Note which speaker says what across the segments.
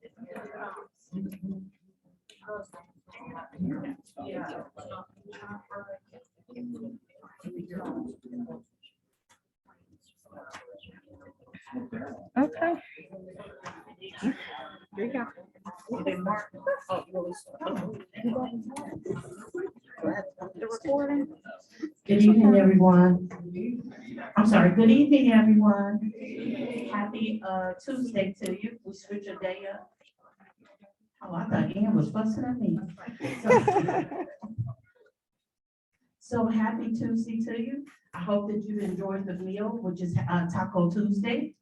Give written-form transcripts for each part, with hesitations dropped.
Speaker 1: Okay. Here you go. The recording.
Speaker 2: Good evening, everyone. I'm sorry, good evening, everyone. Happy Tuesday to you. We switch a day up. Oh, I thought Ian was fussing at me. So happy Tuesday to you. I hope that you enjoyed the meal, which is Taco Tuesday.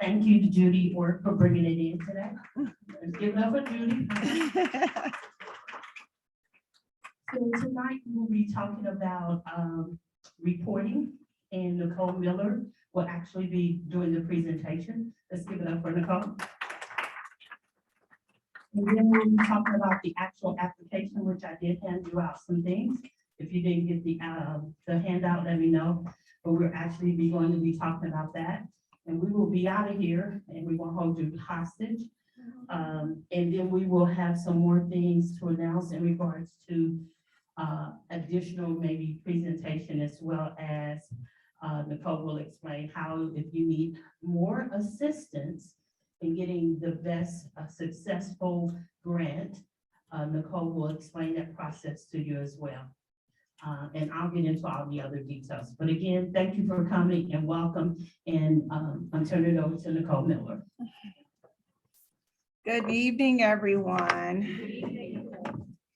Speaker 2: Thank you to Judy for bringing it in today. Let's give it up for Judy. So tonight we'll be talking about reporting, and Nicole Miller will actually be doing the presentation. Let's give it up for Nicole. And then we'll be talking about the actual application, which I did hand you out some things. If you didn't get the handout, let me know. But we're actually going to be talking about that. And we will be out of here and we won't hold you hostage. And then we will have some more things to announce in regards to additional maybe presentation, as well as Nicole will explain how, if you need more assistance in getting the best successful grant, Nicole will explain that process to you as well. And I'll get into all the other details. But again, thank you for coming and welcome. And I'm turning it over to Nicole Miller.
Speaker 1: Good evening, everyone.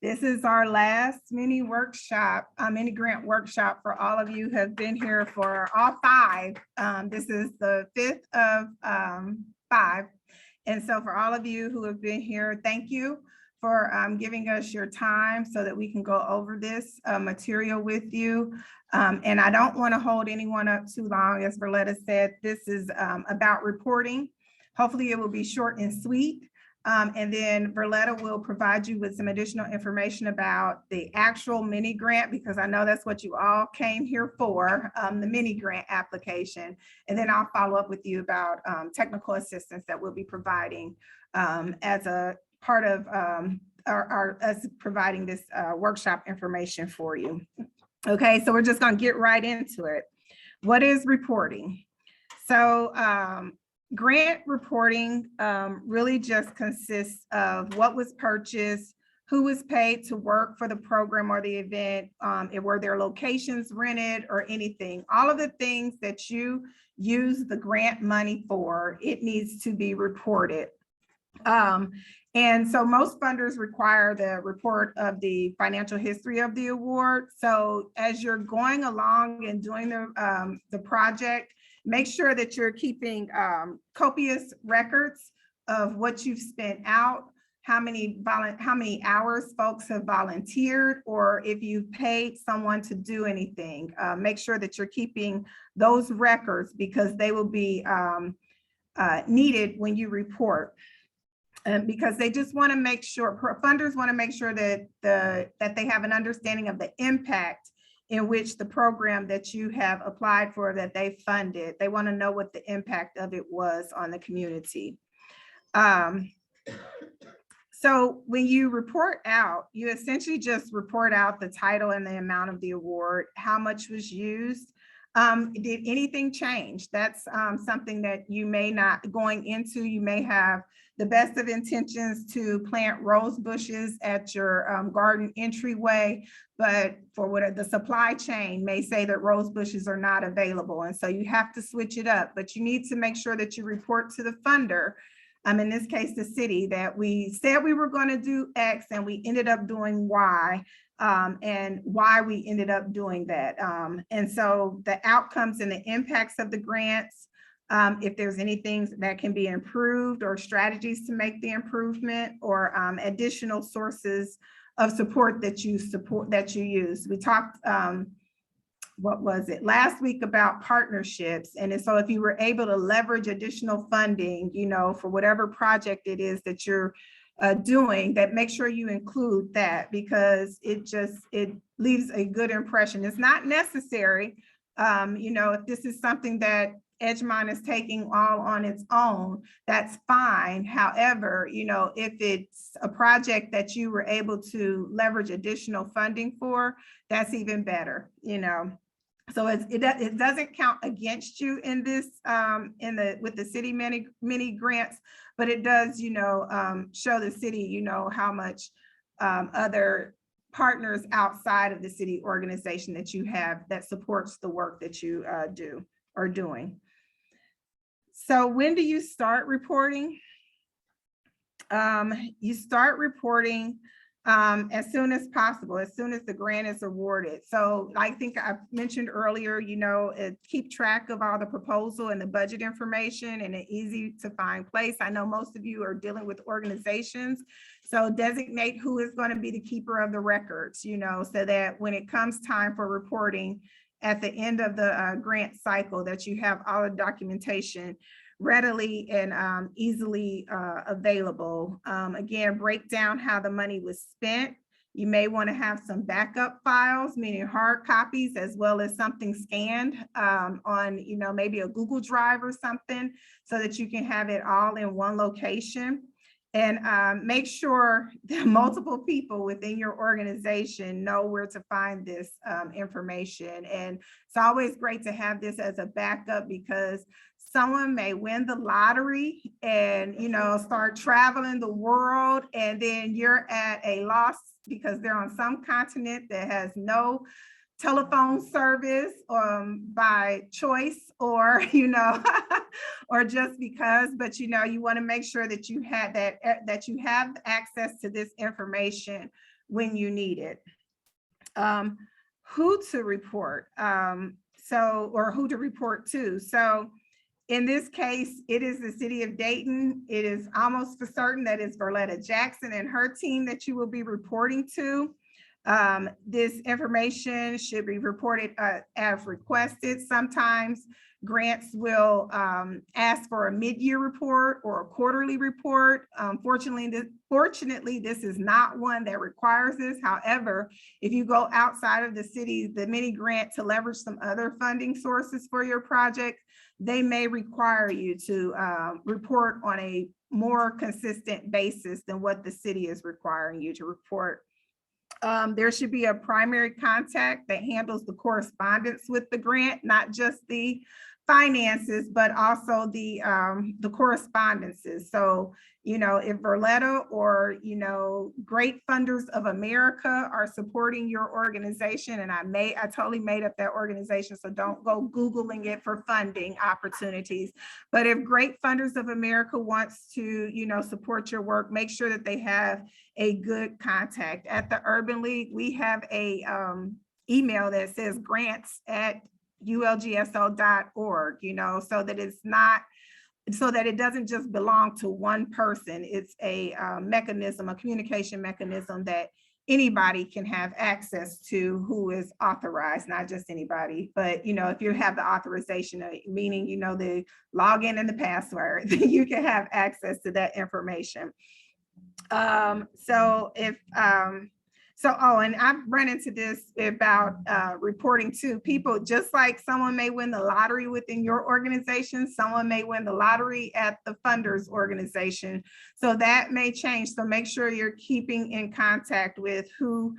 Speaker 1: This is our last mini workshop, mini grant workshop for all of you who have been here for all five. This is the fifth of 5. And so for all of you who have been here, thank you for giving us your time so that we can go over this material with you. And I don't want to hold anyone up too long. As Verletta said, this is about reporting. Hopefully it will be short and sweet. And then Verletta will provide you with some additional information about the actual mini grant, because I know that's what you all came here for, the mini grant application. And then I'll follow up with you about technical assistance that we'll be providing as a part of us providing this workshop information for you. Okay, so we're just going to get right into it. What is reporting? So grant reporting really just consists of what was purchased, who was paid to work for the program or the event, were their locations rented or anything. All of the things that you use the grant money for, it needs to be reported. And so most funders require the report of the financial history of the award. So as you're going along and doing the project, make sure that you're keeping copious records of what you've spent out, how many hours folks have volunteered, or if you've paid someone to do anything. Make sure that you're keeping those records, because they will be needed when you report. Because they just want to make sure, funders want to make sure that that they have an understanding of the impact in which the program that you have applied for, that they funded. They want to know what the impact of it was on the community. So when you report out, you essentially just report out the title and the amount of the award, how much was used. Did anything change? That's something that you may not, going into, you may have the best of intentions to plant rose bushes at your garden entryway, but for what the supply chain may say that rose bushes are not available. And so you have to switch it up, but you need to make sure that you report to the funder, in this case, the city, that we said we were going to do X and we ended up doing Y, and why we ended up doing that. And so the outcomes and the impacts of the grants, if there's anything that can be improved or strategies to make the improvement, or additional sources of support that you use. We talked, what was it, last week, about partnerships. And so if you were able to leverage additional funding, for whatever project it is that you're doing, that make sure you include that, because it leaves a good impression. It's not necessary, if this is something that Edgemont is taking all on its own, that's fine. However, if it's a project that you were able to leverage additional funding for, that's even better, So it doesn't count against you in this, with the city mini grants, but it does, show the city, how much other partners outside of the city organization that you have that supports the work that you are doing. So when do you start reporting? You start reporting as soon as possible, as soon as the grant is awarded. So I think I mentioned earlier, keep track of all the proposal and the budget information in an easy to find place. I know most of you are dealing with organizations, so designate who is going to be the keeper of the records, so that when it comes time for reporting at the end of the grant cycle, that you have all the documentation readily and easily available. Again, break down how the money was spent. You may want to have some backup files, meaning hard copies, as well as something scanned on, maybe a Google Drive or something, so that you can have it all in one location. And make sure that multiple people within your organization know where to find this information. And it's always great to have this as a backup, because someone may win the lottery and, start traveling the world, and then you're at a loss because they're on some continent that has no telephone service by choice, or, or just because, but, you want to make sure that you have that you have access to this information when you need it. Who to report, or who to report to. So in this case, it is the city of Dayton. It is almost for certain that it's Verletta Jackson and her team that you will be reporting to. This information should be reported as requested. Sometimes grants will ask for a mid-year report or a quarterly report. Fortunately, this is not one that requires this. However, if you go outside of the mini grant to leverage some other funding sources for your project, they may require you to report on a more consistent basis than what the city is requiring you to report. There should be a primary contact that handles the correspondence with the grant, not just the finances, but also the correspondences. So, if Verletta or, Great Funders of America are supporting your organization, and I totally made up that organization, so don't go Googling it for funding opportunities. But if Great Funders of America wants to, support your work, make sure that they have a good contact. At the Urban League, we have a email that says grants@ulgso.org, so that it doesn't just belong to one person. It's a mechanism, a communication mechanism that anybody can have access to who is authorized, not just anybody, but if you have the authorization, meaning the login and the password, then you can have access to that information. And I've run into this about reporting to people, just like someone may win the lottery within your organization, someone may win the lottery at the funders organization. So that may change. So make sure you're keeping in contact with who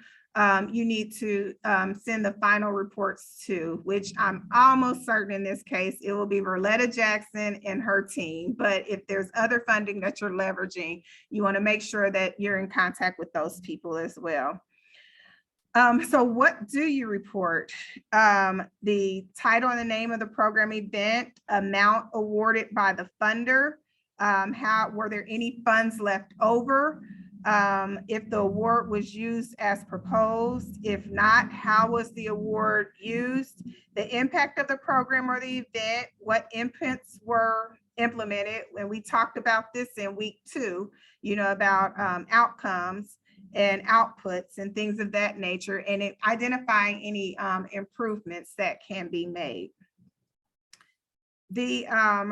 Speaker 1: you need to send the final reports to, which I'm almost certain in this case, it will be Verletta Jackson and her team. But if there's other funding that you're leveraging, you want to make sure that you're in contact with those people as well. So what do you report? The title and the name of the program event, amount awarded by the funder, were there any funds left over? If the award was used as proposed, if not, how was the award used? The impact of the program or the event, what inputs were implemented. When we talked about this in week 2, about outcomes and outputs and things of that nature, and identifying any improvements that can be made. The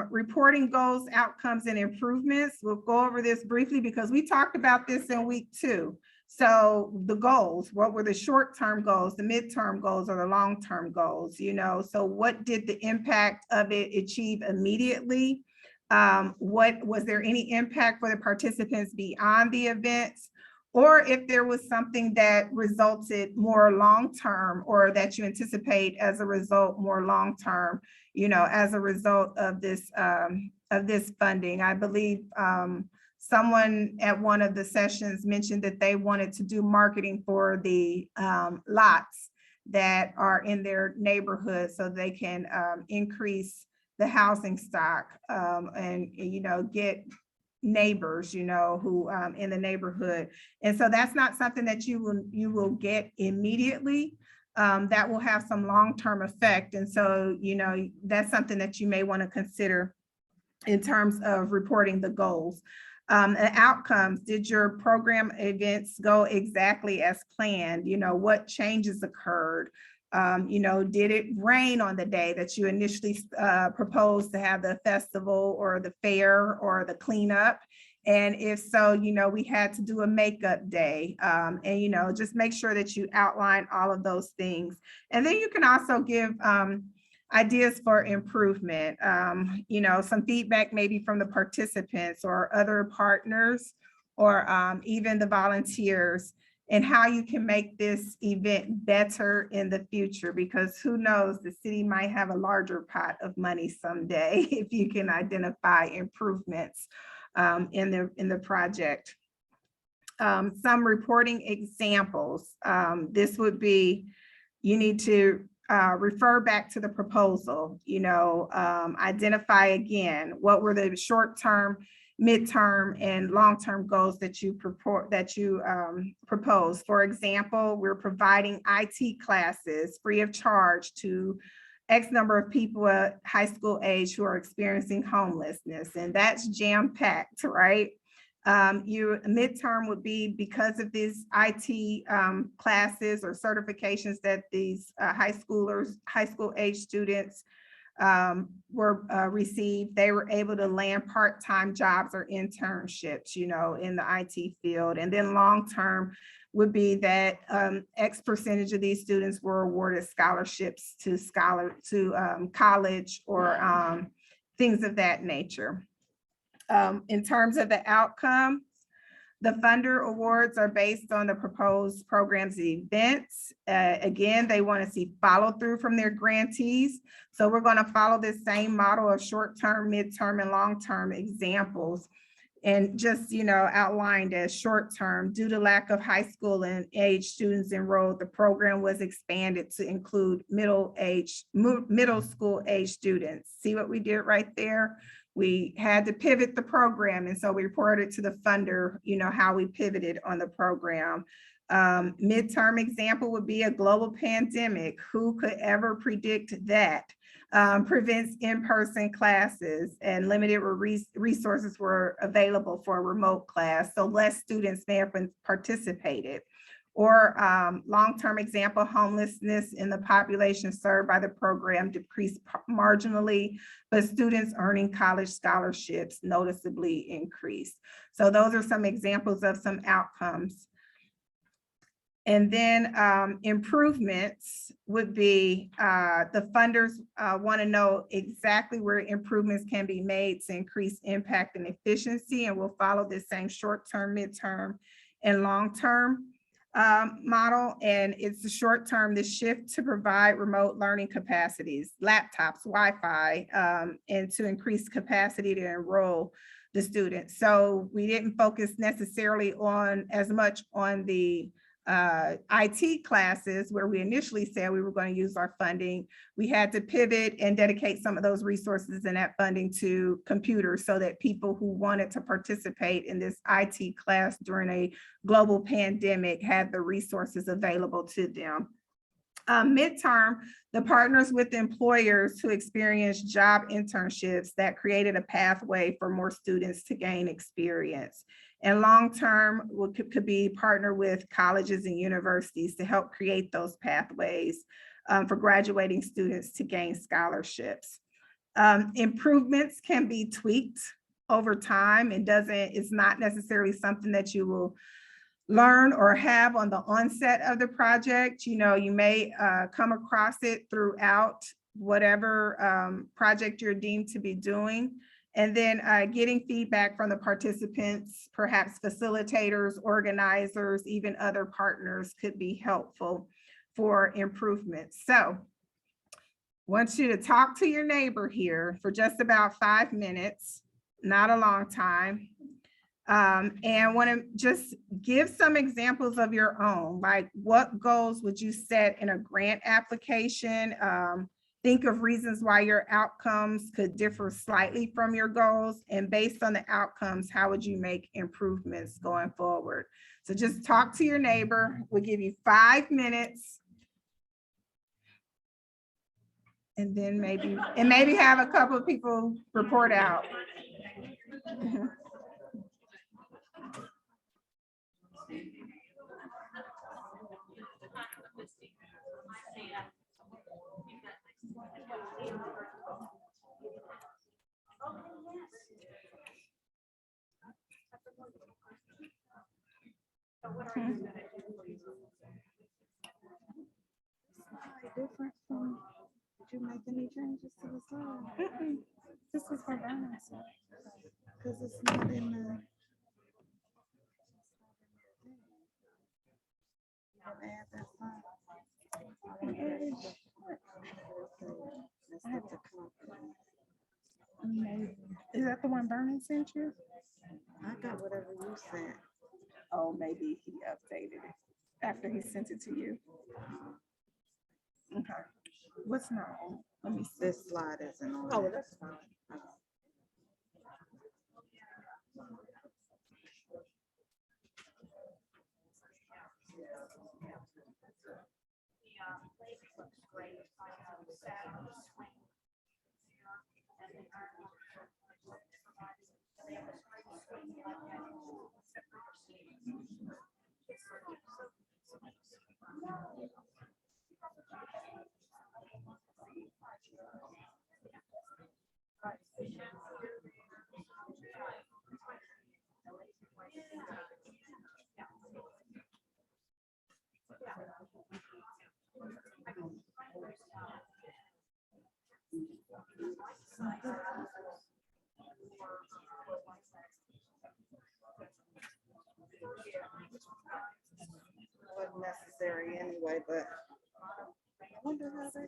Speaker 1: reporting goals, outcomes, and improvements. We'll go over this briefly because we talked about this in week 2. So the goals, what were the short-term goals, the midterm goals, or the long-term goals, you know? So what did the impact of it achieve immediately? What was there any impact for the participants beyond the events? Or if there was something that resulted more long-term, or that you anticipate as a result more long-term, you know, as a result of this funding. I believe someone at one of the sessions mentioned that they wanted to do marketing for the lots that are in their neighborhood so they can increase the housing stock and, you know, get neighbors, you know, who in the neighborhood. And so that's not something that you will get immediately. That will have some long-term effect. And so, you know, that's something that you may want to consider in terms of reporting the goals. The outcomes, did your program events go exactly as planned? You know, what changes occurred? You know, did it rain on the day that you initially proposed to have the festival or the fair or the cleanup? And if so, you know, we had to do a makeup day. And, you know, just make sure that you outline all of those things. And then you can also give ideas for improvement, you know, some feedback maybe from the participants or other partners, or even the volunteers, and how you can make this event better in the future, because who knows, the city might have a larger pot of money someday if you can identify improvements in the project. Some reporting examples. This would be, you need to refer back to the proposal, you know, identify again, what were the short-term, midterm, and long-term goals that you propose. For example, we're providing IT classes free of charge to X number of people at high school age who are experiencing homelessness, and that's jam-packed, right? Your midterm would be, because of these IT classes or certifications that these high school age students received, they were able to land part-time jobs or internships, you know, in the IT field. And then long-term would be that X percentage of these students were awarded scholarships to college or things of that nature. In terms of the outcome, the funder awards are based on the proposed programs and events. Again, they want to see follow through from their grantees. So we're going to follow this same model of short-term, midterm, and long-term examples. And just, you know, outlined as short-term, due to lack of high school and age students enrolled, the program was expanded to include middle school age students. See what we did right there? We had to pivot the program. And so we reported to the funder, you know, how we pivoted on the program. Midterm example would be a global pandemic. Who could ever predict that? Prevents in-person classes, and limited resources were available for a remote class, so less students may have participated. Or long-term example, homelessness in the population served by the program decreased marginally, but students earning college scholarships noticeably increased. So those are some examples of some outcomes. And then improvements would be, the funders want to know exactly where improvements can be made to increase impact and efficiency, and we'll follow this same short-term, midterm, and long-term model. And it's the short-term, the shift to provide remote learning capacities, laptops, Wi-Fi, and to increase capacity to enroll the students. So we didn't focus necessarily on as much on the IT classes where we initially said we were going to use our funding. We had to pivot and dedicate some of those resources and that funding to computers so that people who wanted to participate in this IT class during a global pandemic had the resources available to them. Midterm, the partners with employers who experienced job internships that created a pathway for more students to gain experience. And long-term could be partner with colleges and universities to help create those pathways for graduating students to gain scholarships. Improvements can be tweaked over time. It's not necessarily something that you will learn or have on the onset of the project. You know, you may come across it throughout whatever project you're deemed to be doing. And then getting feedback from the participants, perhaps facilitators, organizers, even other partners could be helpful for improvement. So I want you to talk to your neighbor here for just about 5 minutes, not a long time. And want to just give some examples of your own, like what goals would you set in a grant application? Think of reasons why your outcomes could differ slightly from your goals, and based on the outcomes, how would you make improvements going forward? So just talk to your neighbor. We'll give you 5 minutes. And then maybe have a couple of people report out.
Speaker 3: Different from, did you make any changes to the slide? This is for burning, so, because it's not in the. Add that slide. I have to copy. Is that the one Vernon sent you? I got whatever you sent.
Speaker 1: Oh, maybe he updated it after he sent it to you. Okay. What's not on? Let me see.
Speaker 3: This slide isn't on.
Speaker 1: Oh, that's fine.
Speaker 3: Wasn't necessary anyway, but I wonder how they.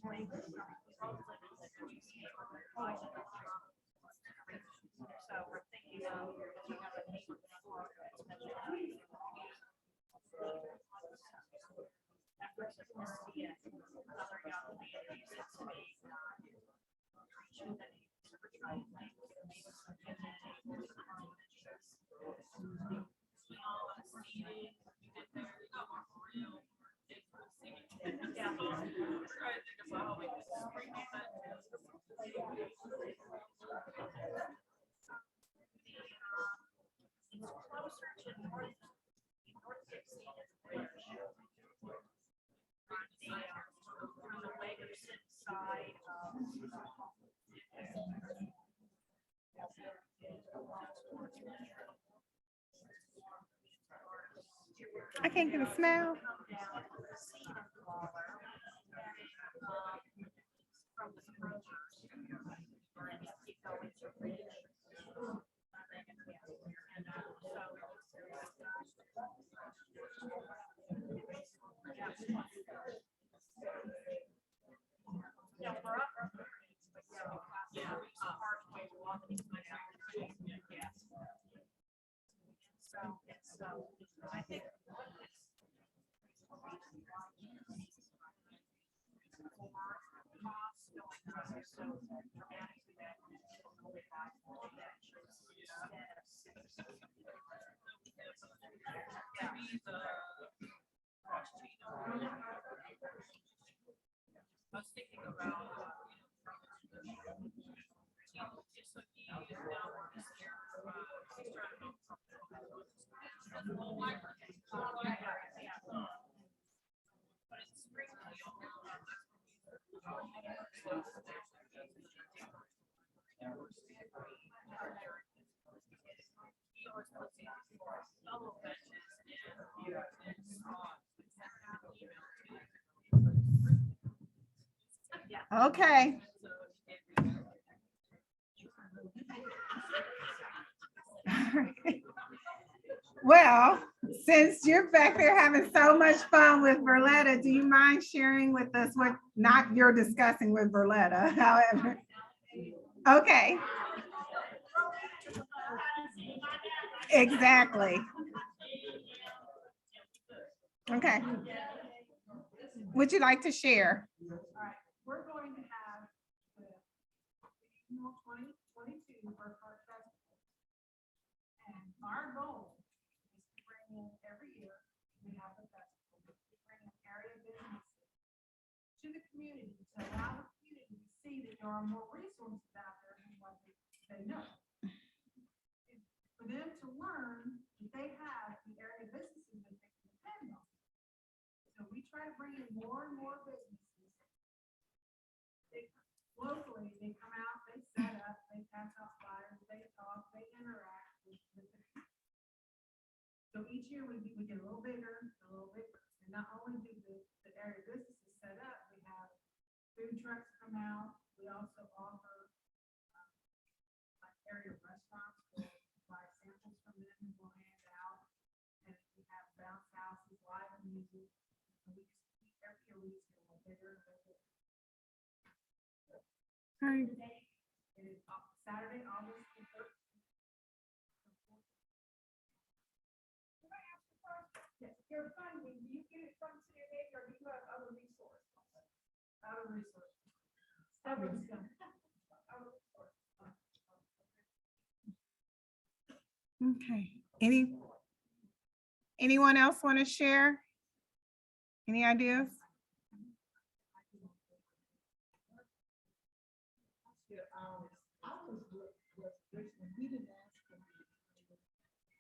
Speaker 3: There you go.
Speaker 1: I can't get a smell. Okay. Well, since you're back there having so much fun with Berletta, do you mind sharing with us what not you're discussing with Berletta, however? Okay. Exactly. Okay. Would you like to share?
Speaker 4: We're going to have the annual 2022 Bird Park Festival. And our goal is to bring in every year, we have the festival, to bring in area businesses to the community, to allow the community to see that there are more resources out there than what they know. And for them to learn that they have the area businesses that they can depend on. So we try to bring in more and more businesses. Locally, they come out, they set up, they pass out flyers, they talk, they interact with the community. So each year we get a little bigger, a little bigger. And not only do the area businesses set up, we have food trucks come out. We also offer like area restaurants where we buy samples from them and we'll hand out. And we have bounce houses, live music. And we just keep every year we just get a little bigger and bigger.
Speaker 1: Hi.
Speaker 4: It is Saturday, August the 13th. Can I ask you a question? Yes, your funding, do you get it from CNA or do you have other resources? Other resources. Other resources.
Speaker 1: Okay. Anyone else want to share? Any ideas?
Speaker 5: I was with Richmond, we didn't ask for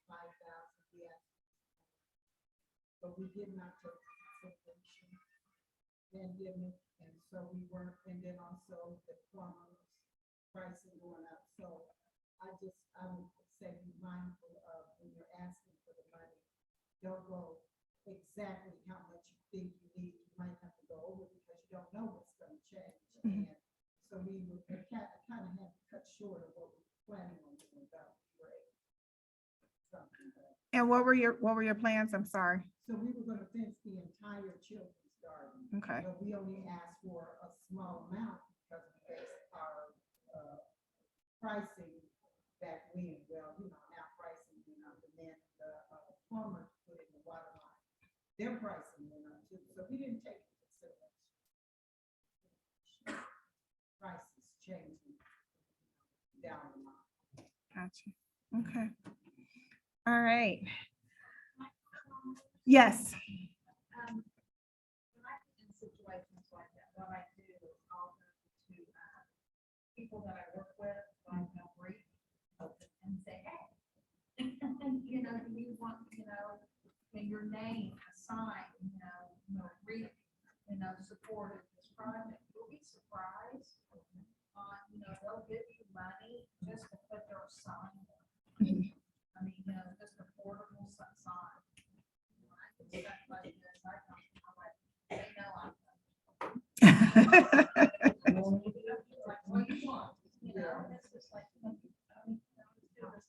Speaker 5: 5,000 yet. But we did not take consideration pandemic, and so we weren't, and then also the plumbers pricing going up. So I would say be mindful of when you're asking for the money, don't go exactly how much you think you need. You might have to go over because you don't know what's going to change.
Speaker 1: Mhm.
Speaker 5: And so we were kind of had to cut short of what we were planning on doing about something.
Speaker 1: And what were your plans? I'm sorry.
Speaker 5: So we were gonna fence the entire children's garden.
Speaker 1: Okay.
Speaker 5: But we only asked for a small amount because we based our pricing back when, well, now pricing went up, and then the plumber put in the water line. Their pricing went up too, so we didn't take into consideration. Prices changing down the line.
Speaker 1: Gotcha. Okay. All right. Yes.
Speaker 4: When I get in situations like that, what I do is I'll go to people that I work with, like read and say, hey, do you want, your name assigned, read, support of this project. You'll be surprised. They'll give you money just to put their sign on. I mean, just a portable sign. They know I'm. Like, what do you want? It's just like, let's do this together.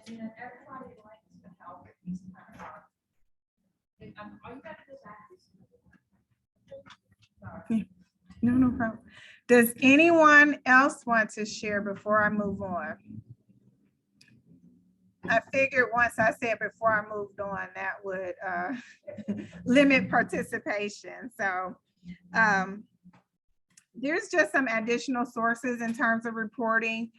Speaker 4: And everybody likes to help at these kind of hard. All you gotta do is ask. Sorry.
Speaker 1: No problem. Does anyone else want to share before I move on? I figured once I said before I moved on, that would limit participation. So there's just some additional sources in terms of reporting.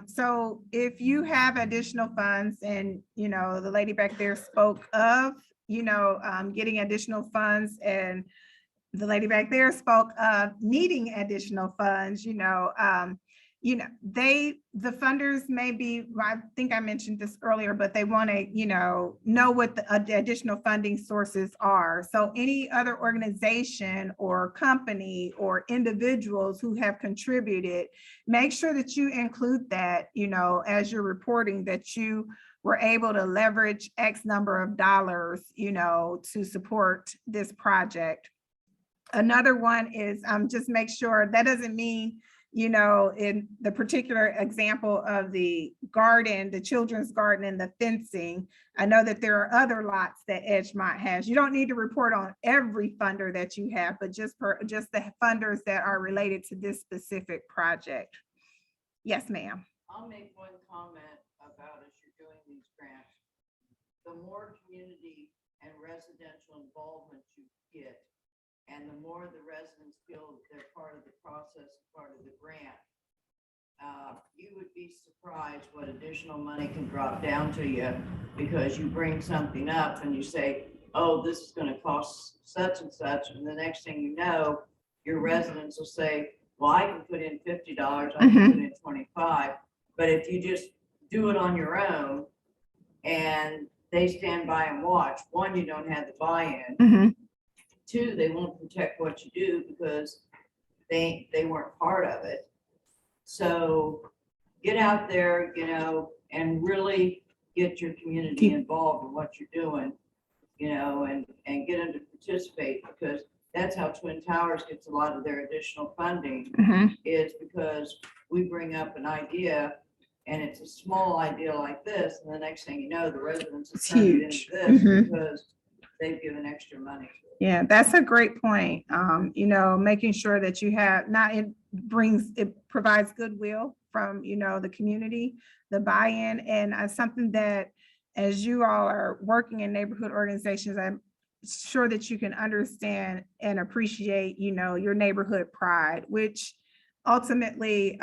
Speaker 1: So if you have additional funds and, you know, the lady back there spoke of, you know, getting additional funds, and the lady back there spoke of needing additional funds, the funders may be, I think I mentioned this earlier, but they want to, know what the additional funding sources are. So any other organization or company or individuals who have contributed, make sure that you include that, as you're reporting, that you were able to leverage X number of dollars, to support this project. Another one is just make sure that doesn't mean, in the particular example of the garden, the children's garden and the fencing, I know that there are other lots that Edgemont has. You don't need to report on every funder that you have, but just the funders that are related to this specific project. Yes, ma'am.
Speaker 6: I'll make one comment about as you're doing these grants. The more community and residential involvement you get, and the more the residents feel they're part of the process, part of the grant, you would be surprised what additional money can drop down to you, because you bring something up and you say, oh, this is going to cost such and such. And the next thing you know, your residents will say, well, I can put in $50, I can put in 25. But if you just do it on your own and they stand by and watch, one, you don't have the buy-in. Two, they won't protect what you do because they weren't part of it. So get out there, and really get your community involved in what you're doing, and get them to participate, because that's how Twin Towers gets a lot of their additional funding, is because we bring up an idea and it's a small idea like this, and the next thing you know, the residents have turned it into this because they've given extra money.
Speaker 1: Yeah, that's a great point. Making sure that you have it provides goodwill from, the community, the buy-in, and something that, as you all are working in neighborhood organizations, I'm sure that you can understand and appreciate, your neighborhood pride, which ultimately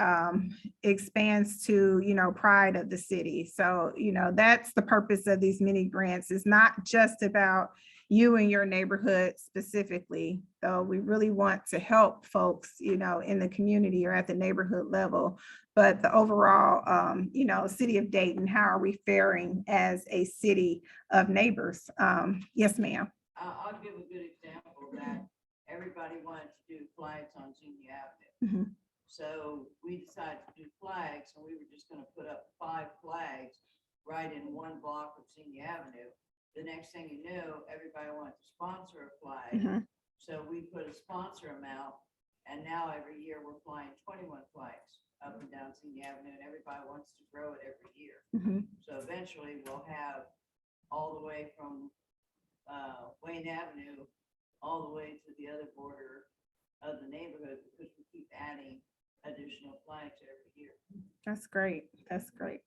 Speaker 1: expands to, pride of the city. So, that's the purpose of these mini grants, is not just about you and your neighborhood specifically, though we really want to help folks, in the community or at the neighborhood level, but the overall, city of Dayton, how are we faring as a city of neighbors? Yes, ma'am.
Speaker 6: I'll give a good example that everybody wanted to do flags on Xenia Avenue. So we decided to do flags, and we were just going to put up 5 flags right in one block of Xenia Avenue. The next thing you knew, everybody wanted to sponsor a flag. So we put a sponsor amount, and now every year we're flying 21 flags up and down Xenia Avenue, and everybody wants to grow it every year. So eventually we'll have all the way from Wayne Avenue all the way to the other border of the neighborhood, because we keep adding additional flags every year.
Speaker 1: That's great. That's great.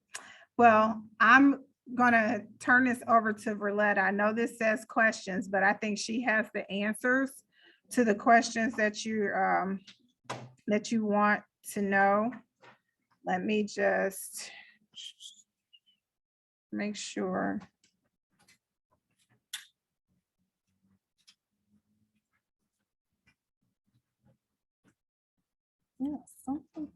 Speaker 1: Well, I'm gonna turn this over to Verletta. I know this says questions, but I think she has the answers to the questions that you want to know. Let me just make sure. Yeah, something